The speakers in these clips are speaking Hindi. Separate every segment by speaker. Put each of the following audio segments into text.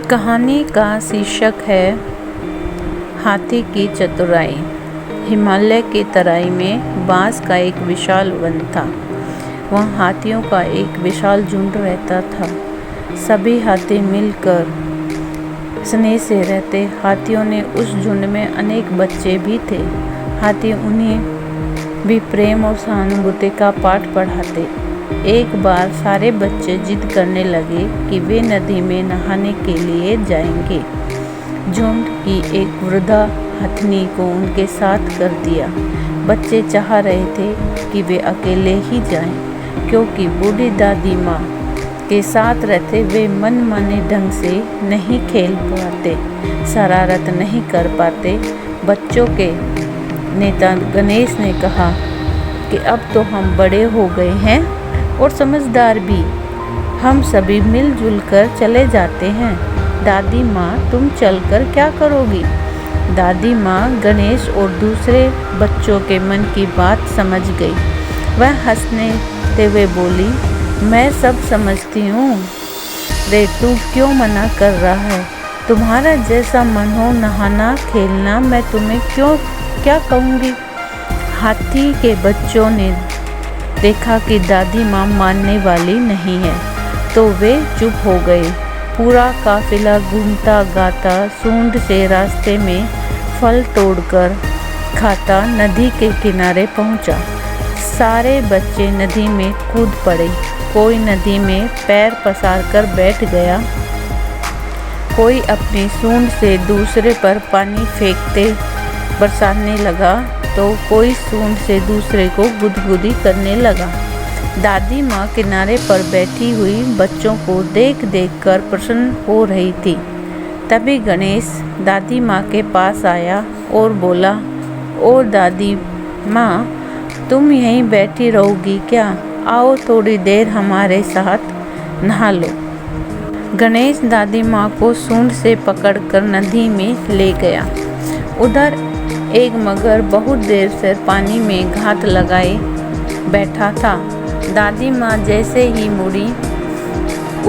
Speaker 1: कहानी का शीर्षक है हाथी की चतुराई। हिमालय की तराई में बांस का एक विशाल वन था। वहाँ हाथियों का एक विशाल झुंड रहता था। सभी हाथी मिलकर स्नेह से रहते। हाथियों ने उस झुंड में अनेक बच्चे भी थे। हाथी उन्हें भी प्रेम और सहानुभूति का पाठ पढ़ाते। एक बार सारे बच्चे जिद करने लगे कि वे नदी में नहाने के लिए जाएंगे। झुंड की एक वृद्धा हथनी को उनके साथ कर दिया। बच्चे चाह रहे थे कि वे अकेले ही जाएं, क्योंकि बूढ़ी दादी माँ के साथ रहते वे मनमाने ढंग से नहीं खेल पाते, शरारत नहीं कर पाते। बच्चों के नेता गणेश ने कहा कि अब तो हम बड़े हो गए हैं और समझदार भी, हम सभी मिलजुल कर चले जाते हैं। दादी माँ, तुम चलकर क्या करोगी? दादी माँ गणेश और दूसरे बच्चों के मन की बात समझ गई। वह हंसते हुए बोली, मैं सब समझती हूँ रे, तू क्यों मना कर रहा है? तुम्हारा जैसा मन हो नहाना खेलना, मैं तुम्हें क्या कहूँगी? हाथी के बच्चों ने देखा कि दादी माँ मानने वाली नहीं है, तो वे चुप हो गए। पूरा काफिला घूमता गाता सूंड से रास्ते में फल तोड़कर खाता नदी के किनारे पहुँचा। सारे बच्चे नदी में कूद पड़े। कोई नदी में पैर पसार कर बैठ गया, कोई अपनी सूंड से दूसरे पर पानी फेंकते बरसाने लगा, तो कोई सूंड से दूसरे को गुदगुदी करने लगा। दादी माँ किनारे पर बैठी हुई बच्चों को देख देख कर प्रसन्न हो रही थी। तभी गणेश दादी माँ के पास आया और बोला, ओ दादी माँ, तुम यहीं बैठी रहोगी क्या? आओ थोड़ी देर हमारे साथ नहा लो। गणेश दादी माँ को सूंड से पकड़कर नदी में ले गया। उधर एक मगर बहुत देर से पानी में घात लगाए बैठा था। दादी माँ जैसे ही मुड़ी,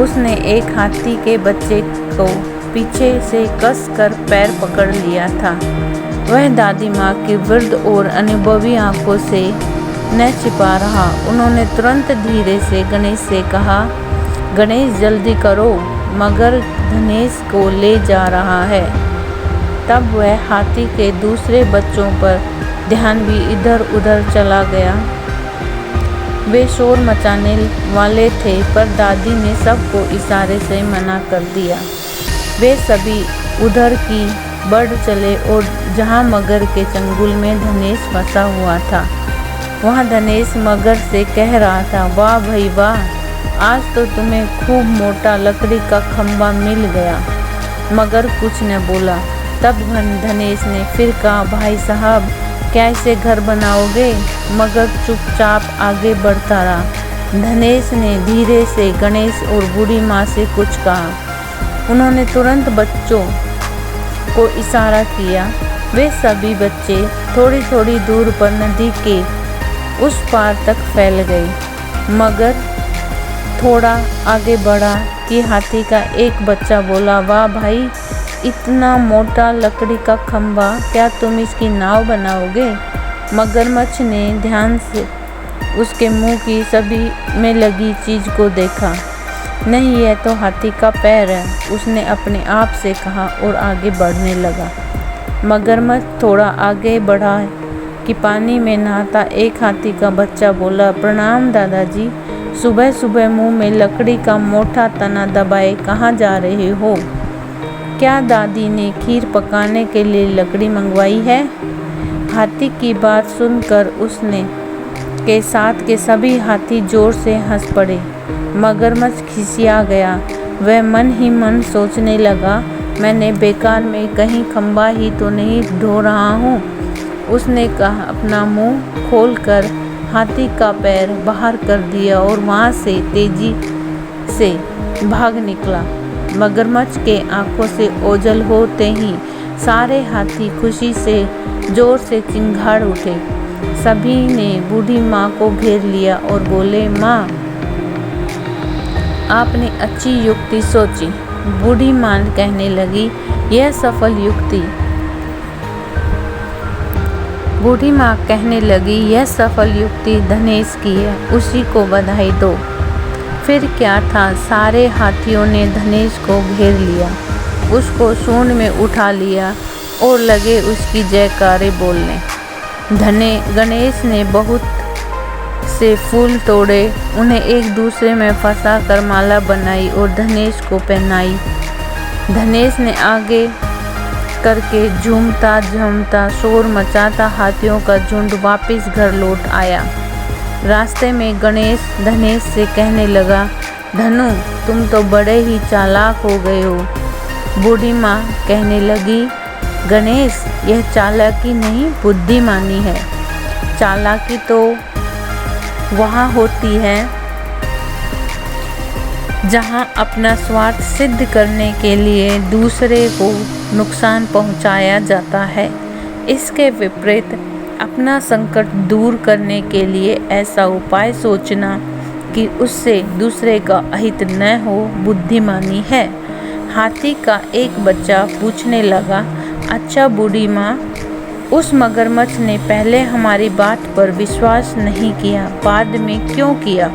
Speaker 1: उसने एक हाथी के बच्चे को पीछे से कस कर पैर पकड़ लिया था। वह दादी माँ की वृद्ध और अनुभवी आंखों से न छिपा रहा। उन्होंने तुरंत धीरे से गणेश से कहा, गणेश जल्दी करो, मगर गणेश को ले जा रहा है। तब वह हाथी के दूसरे बच्चों पर ध्यान भी इधर उधर चला गया। वे शोर मचाने वाले थे, पर दादी ने सबको इशारे से मना कर दिया। वे सभी उधर की बढ़ चले और जहाँ मगर के चंगुल में धनेश फंसा हुआ था, वहाँ धनेश मगर से कह रहा था, वाह भाई वाह, आज तो तुम्हें खूब मोटा लकड़ी का खंबा मिल गया। मगर कुछ न बोला। तब धनेश ने फिर कहा, भाई साहब, कैसे घर बनाओगे? मगर चुपचाप आगे बढ़ता रहा। धनेश ने धीरे से गणेश और बूढ़ी माँ से कुछ कहा। उन्होंने तुरंत बच्चों को इशारा किया। वे सभी बच्चे थोड़ी थोड़ी दूर पर नदी के उस पार तक फैल गए। मगर थोड़ा आगे बढ़ा कि हाथी का एक बच्चा बोला, वाह भाई, इतना मोटा लकड़ी का खंबा, क्या तुम इसकी नाव बनाओगे? मगरमच्छ ने ध्यान से उसके मुंह की सभी में लगी चीज को देखा। नहीं, यह तो हाथी का पैर है, उसने अपने आप से कहा और आगे बढ़ने लगा। मगरमच्छ थोड़ा आगे बढ़ा कि पानी में नहाता एक हाथी का बच्चा बोला, प्रणाम दादाजी, सुबह सुबह मुंह में लकड़ी का मोटा तना दबाए कहाँ जा रहे हो? क्या दादी ने खीर पकाने के लिए लकड़ी मंगवाई है? हाथी की बात सुनकर उसने के साथ के सभी हाथी जोर से हंस पड़े। मगरमच्छ खिसिया गया। वह मन ही मन सोचने लगा, मैंने बेकार में कहीं खंबा ही तो नहीं ढो रहा हूँ। उसने कहा, अपना मुंह खोलकर हाथी का पैर बाहर कर दिया और वहाँ से तेजी से भाग निकला। मगरमच्छ के आंखों से ओझल होते ही सारे हाथी खुशी से जोर से चिंगाड़ उठे। सभी ने बूढ़ी माँ को घेर लिया और बोले, माँ, आपने अच्छी युक्ति सोची। बूढ़ी माँ कहने लगी, यह सफल युक्ति धनेश की है, उसी को बधाई दो। फिर क्या था, सारे हाथियों ने धनेश को घेर लिया, उसको सूंड में उठा लिया और लगे उसकी जयकारे बोलने। गणेश ने बहुत से फूल तोड़े, उन्हें एक दूसरे में फंसा कर माला बनाई और धनेश को पहनाई। धनेश ने आगे करके झूमता झूमता शोर मचाता हाथियों का झुंड वापस घर लौट आया। रास्ते में गणेश धनेश से कहने लगा, धनु तुम तो बड़े ही चालाक हो गए हो। बूढ़ी माँ कहने लगी, गणेश यह चालाकी नहीं बुद्धिमानी है। चालाकी तो वहाँ होती है जहाँ अपना स्वार्थ सिद्ध करने के लिए दूसरे को नुकसान पहुँचाया जाता है। इसके विपरीत अपना संकट दूर करने के लिए ऐसा उपाय सोचना कि उससे दूसरे का अहित न हो बुद्धिमानी है। हाथी का एक बच्चा पूछने लगा, अच्छा बूढ़ी माँ, उस मगरमच्छ ने पहले हमारी बात पर विश्वास नहीं किया, बाद में क्यों किया?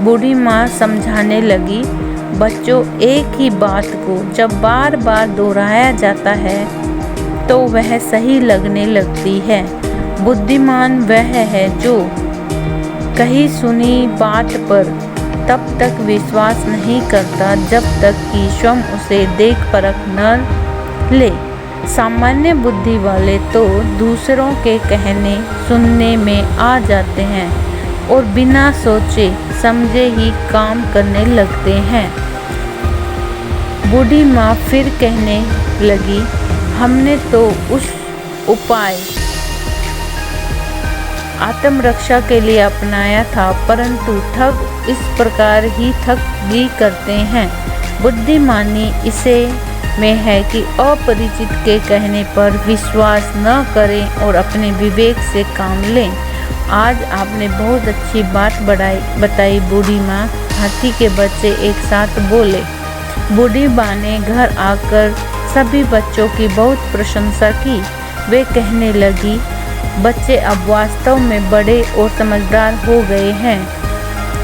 Speaker 1: बूढ़ी माँ समझाने लगी, बच्चों एक ही बात को जब बार बार दोहराया जाता है तो वह सही लगने लगती है। बुद्धिमान वह है जो कही सुनी बात पर तब तक विश्वास नहीं करता जब तक कि स्वयं उसे देख परख न ले। सामान्य बुद्धि वाले तो दूसरों के कहने सुनने में आ जाते हैं और बिना सोचे समझे ही काम करने लगते हैं। बूढ़ी माँ फिर कहने लगी, हमने तो उस उपाय आत्मरक्षा के लिए अपनाया था, परंतु ठग इस प्रकार ही ठग भी करते हैं। बुद्धिमानी इसे में है कि अपरिचित के कहने पर विश्वास न करें और अपने विवेक से काम लें। आज आपने बहुत अच्छी बात बताई बूढ़ी माँ। हाथी के बच्चे एक साथ बोले। बूढ़ी माँ ने घर आकर सभी बच्चों की बहुत प्रशंसा की। वे कहने लगी, बच्चे अब वास्तव में बड़े और समझदार हो गए हैं।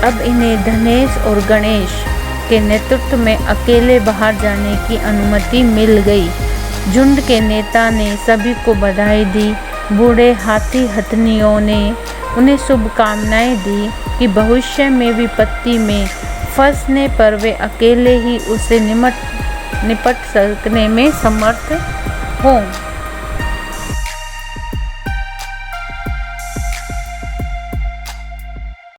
Speaker 1: अब इन्हें धनेश और गणेश के नेतृत्व में अकेले बाहर जाने की अनुमति मिल गई। झुंड के नेता ने सभी को बधाई दी। बूढ़े हाथी हथनियों ने उन्हें शुभकामनाएं दी कि भविष्य में विपत्ति में फंसने पर वे अकेले ही उससे निपट सकने में समर्थ हों।